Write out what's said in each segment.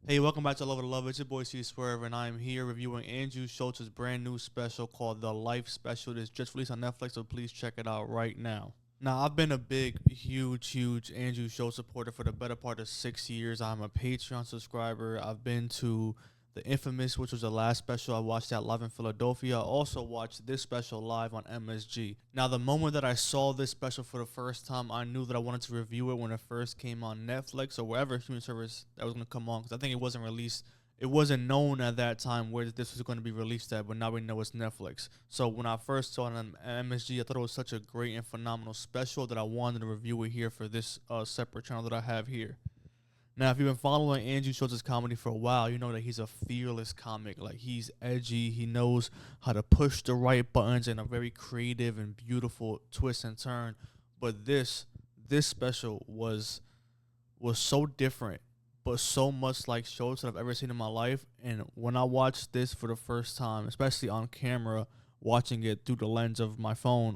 Hey, welcome back to Love of the Love. It's your boy C Swerve, and I'm here reviewing Andrew Schultz's brand new special called The Life Special. It's just released on Netflix, so please check it out right now. Now, I've been a big, huge Andrew Schultz supporter for the better part of 6 years. I'm a Patreon subscriber. I've been to the Infamous, which was the last special. I watched that live in Philadelphia. I also watched this special live on MSG. Now, the moment that I saw this special for the first time, I knew that I wanted to review it when it first came on Netflix or wherever streaming service that was going to come on, because I think it wasn't released. It wasn't known at that time where this was going to be released at, but now we know it's Netflix. So when I first saw it on MSG, I thought it was such a great and phenomenal special that I wanted to review it here for this separate channel that I have here. Now, if you've been following Andrew Schultz's comedy for a while, you know that he's a fearless comic. Like, he's edgy. He knows how to push the right buttons in a very creative and beautiful twist and turn. But this special was so different, but so much like Schultz that I've ever seen in my life. And when I watched this for the first time, especially on camera, watching it through the lens of my phone,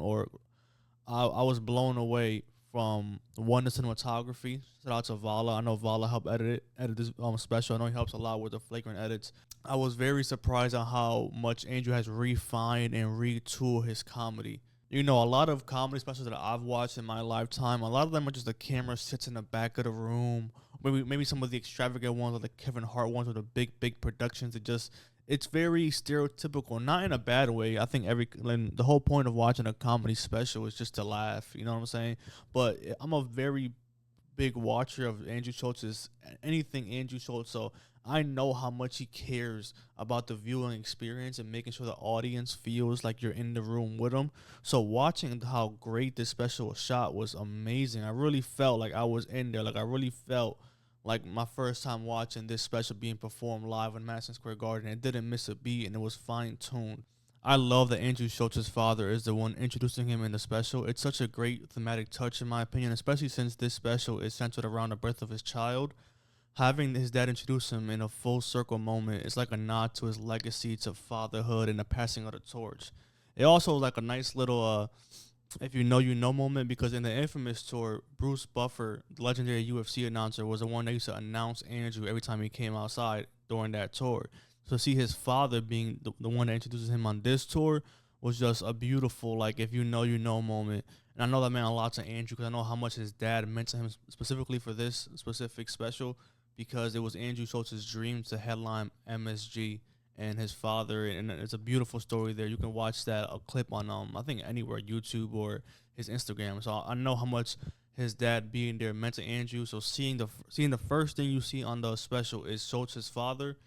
I was blown away from one, the cinematography. Shout out to Lala. I know Lala helped edit this special. I know he helps a lot with the flagrant edits. I was very surprised on how much Andrew has refined and retooled his comedy. You know, a lot of comedy specials that I've watched in my lifetime, a lot of them are just the camera sits in the back of the room. Maybe some of the extravagant ones, or the Kevin Hart ones, or the big productions. It's very stereotypical, not in a bad way. I think the whole point of watching a comedy special is just to laugh. You know what I'm saying? But I'm a very big watcher of Andrew Schultz's anything Andrew Schultz, so I know how much he cares about the viewing experience and making sure the audience feels like you're in the room with them. So watching how great this special was shot was amazing. I really felt like I was in there. Like, I really felt like my first time watching this special being performed live in Madison Square Garden. It didn't miss a beat, and it was fine-tuned. I love that Andrew Schultz's father is the one introducing him in the special. It's such a great thematic touch, in my opinion, especially since this special is centered around the birth of his child. Having his dad introduce him in a full circle moment is like a nod to his legacy, to fatherhood, and the passing of the torch. It also like a nice little if you know, you know moment, because in the Infamous tour, Bruce Buffer, the legendary UFC announcer, was the one that used to announce Andrew every time he came outside during that tour. So see his father being the one that introduces him on this tour was just a beautiful, like, if you know, you know moment. And I know that meant a lot to Andrew because I know how much his dad meant to him specifically for this specific special, because it was Andrew Schultz's dream to headline MSG and his father, and it's a beautiful story there. You can watch that a clip on I think anywhere, YouTube or his Instagram. So I know how much his dad being there meant to Andrew. So seeing the first thing you see on the special is Schultz's father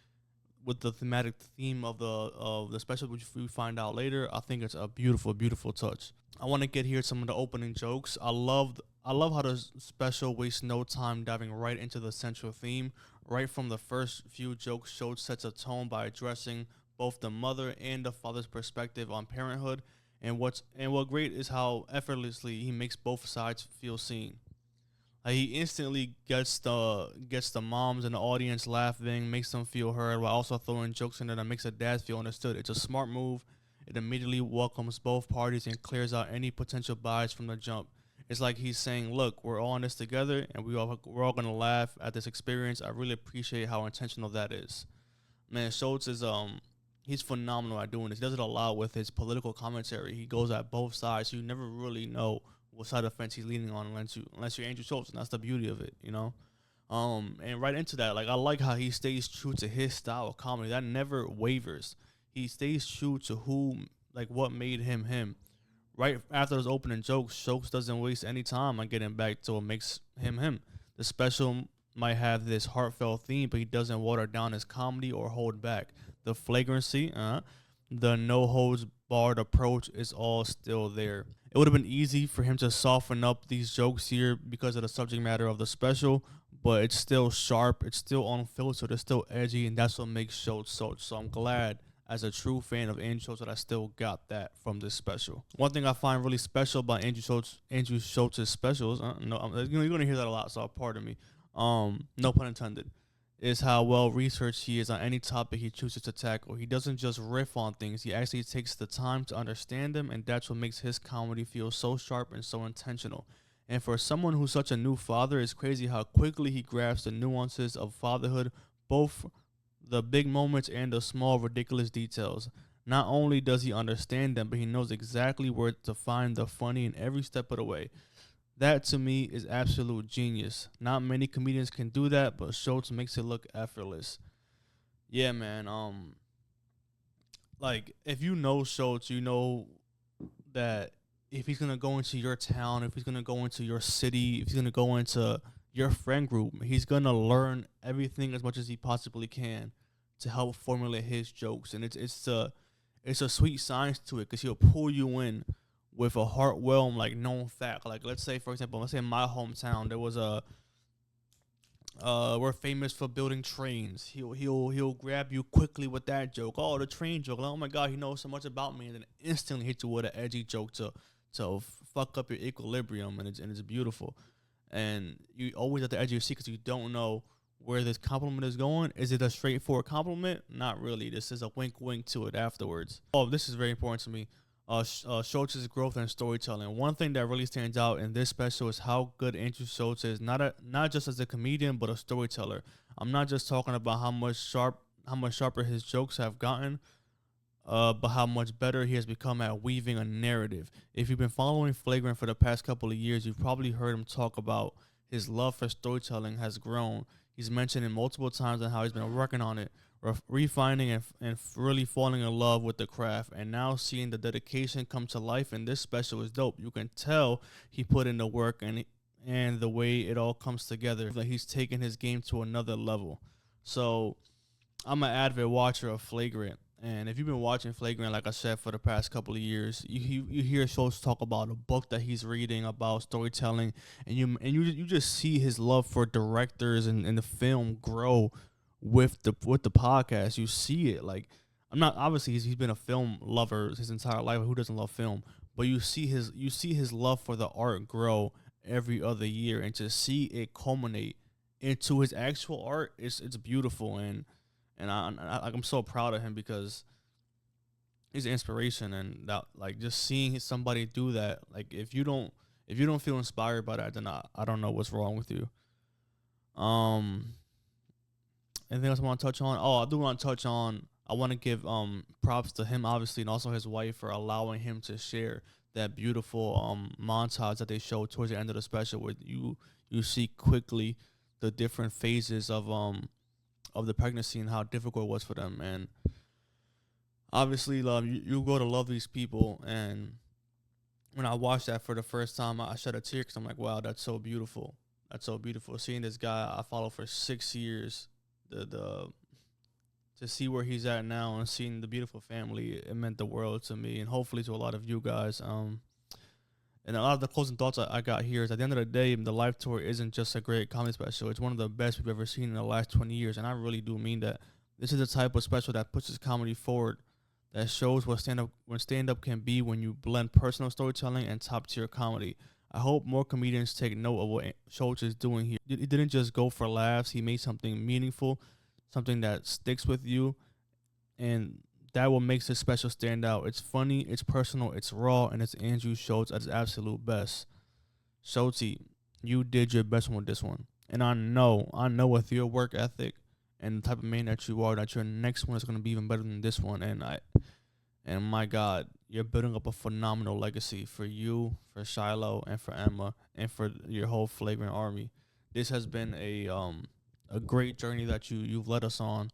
with the thematic theme of the special, which we find out later. I think it's a beautiful touch. I want to get here some of the opening jokes. I love how the special wastes no time diving right into the central theme. Right from the first few jokes, Schultz sets a tone by addressing both the mother and the father's perspective on parenthood. And what great is how effortlessly he makes both sides feel seen. He instantly gets the moms and the audience laughing, makes them feel heard, while also throwing jokes in there that makes the dads feel understood. It's a smart move. It immediately welcomes both parties and clears out any potential bias from the jump. It's like he's saying, "Look, we're all in this together, and we're all gonna laugh at this experience." I really appreciate how intentional that is. Man, Schultz is he's phenomenal at doing this. He does it a lot with his political commentary. He goes at both sides. So you never really know what side of the fence he's leaning on unless you're Andrew Schultz, and that's the beauty of it, you know. And right into that, like, I like how he stays true to his style of comedy that never wavers. He stays true to what made him him. Right after those opening jokes, Schultz doesn't waste any time on getting back to what makes him him. The special might have this heartfelt theme, but he doesn't water down his comedy or hold back. The flagrancy, the no holds barred approach is all still there. It would have been easy for him to soften up these jokes here because of the subject matter of the special, but it's still sharp, it's still unfiltered, it's still edgy, and that's what makes Schultz so I'm glad, as a true fan of Andrew Schultz, that I still got that from this special. One thing I find really special about Andrew Schultz's specials, you're gonna hear that a lot, so pardon me. No pun intended. Is how well researched he is on any topic he chooses to tackle. He doesn't just riff on things; he actually takes the time to understand them, and that's what makes his comedy feel so sharp and so intentional. And for someone who's such a new father, it's crazy how quickly he grasps the nuances of fatherhood, both the big moments and the small ridiculous details. Not only does he understand them, but he knows exactly where to find the funny in every step of the way. That to me is absolute genius. Not many comedians can do that, but Schulz makes it look effortless. Yeah, man. Like if you know Schulz, you know that if he's gonna go into your town, if he's gonna go into your city, if he's gonna go into your friend group, he's gonna learn everything as much as he possibly can to help formulate his jokes, and it's a sweet science to it because he'll pull you in with a heartwhelm like known fact. Like let's say for example, let's say in my hometown there was a we're famous for building trains. He'll grab you quickly with that joke. Oh, the train joke. Like, oh my god, he knows so much about me, and then instantly hit you with an edgy joke to fuck up your equilibrium, and it's beautiful. And you always at the edge of your seat because you don't know where this compliment is going. Is it a straightforward compliment? Not really. This is a wink, wink to it afterwards. Oh, this is very important to me. Schultz's growth and storytelling. One thing that really stands out in this special is how good Andrew Schulz is, not just as a comedian but a storyteller. I'm not just talking about how much sharper his jokes have gotten, but how much better he has become at weaving a narrative. If you've been following Flagrant for the past couple of years, you've probably heard him talk about his love for storytelling has grown. He's mentioned it multiple times and how he's been working on it, refining and really falling in love with the craft. And now seeing the dedication come to life in this special is dope. You can tell he put in the work and the way it all comes together. That he's taken his game to another level. So I'm an avid watcher of Flagrant. And if you've been watching Flagrant, like I said, for the past couple of years, you hear Schultz talk about a book that he's reading about storytelling, and you just see his love for directors and the film grow with the podcast. You see it. Like I'm not obviously he's been a film lover his entire life. Who doesn't love film? But you see his love for the art grow every other year, and to see it culminate into his actual art, it's beautiful. And I'm so proud of him because he's an inspiration, and that like just seeing somebody do that. Like if you don't feel inspired by that, then I don't know what's wrong with you. Um, Anything else I want to touch on? Oh, I do want to touch on. I want to give props to him obviously, and also his wife for allowing him to share that beautiful montage that they showed towards the end of the special, where you see quickly the different phases of the pregnancy and how difficult it was for them. And obviously, you grow to love these people. And when I watched that for the first time, I shed a tear because I'm like, wow, that's so beautiful. That's so beautiful. Seeing this guy I followed for 6 years, the to see where he's at now and seeing the beautiful family, it meant the world to me and hopefully to a lot of you guys. And a lot of the closing thoughts I got here is at the end of the day, the Life Tour isn't just a great comedy special. It's one of the best we've ever seen in the last 20 years. And I really do mean that. This is the type of special that pushes comedy forward, that shows what stand-up can be when you blend personal storytelling and top-tier comedy. I hope more comedians take note of what Schultz is doing here. He didn't just go for laughs. He made something meaningful, something that sticks with you, and that what makes this special stand out. It's funny, it's personal, it's raw, and it's Andrew Schultz at his absolute best. Schultz, you did your best one with this one. And I know with your work ethic and the type of man that you are, that your next one is going to be even better than this one. And my God, you're building up a phenomenal legacy for you, for Shiloh, and for Emma, and for your whole Flagrant army. This has been a great journey that you've led us on,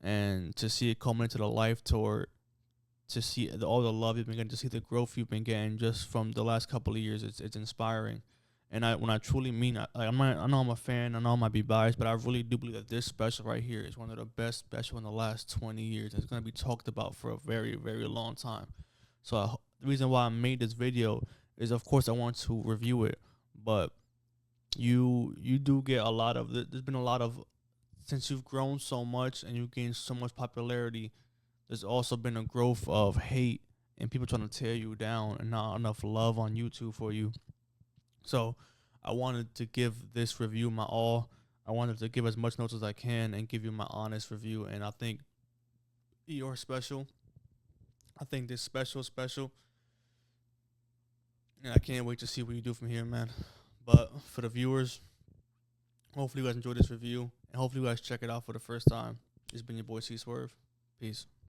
and to see it come into the Life Tour, to see all the love you've been getting, to see the growth you've been getting just from the last couple of years, it's inspiring. And when I truly mean, I know I'm a fan, I know I might be biased, but I really do believe that this special right here is one of the best special in the last 20 years. It's going to be talked about for a very, very long time. So the reason why I made this video is, of course, I want to review it, but you do get a lot of, there's been a lot of, since you've grown so much and you've gained so much popularity, there's also been a growth of hate and people trying to tear you down and not enough love on YouTube for you. So I wanted to give this review my all. I wanted to give as much notes as I can and give you my honest review. And I think you're special. I think this special. And I can't wait to see what you do from here, man. But for the viewers, hopefully you guys enjoyed this review. And hopefully you guys check it out for the first time. It's been your boy C Swerve. Peace.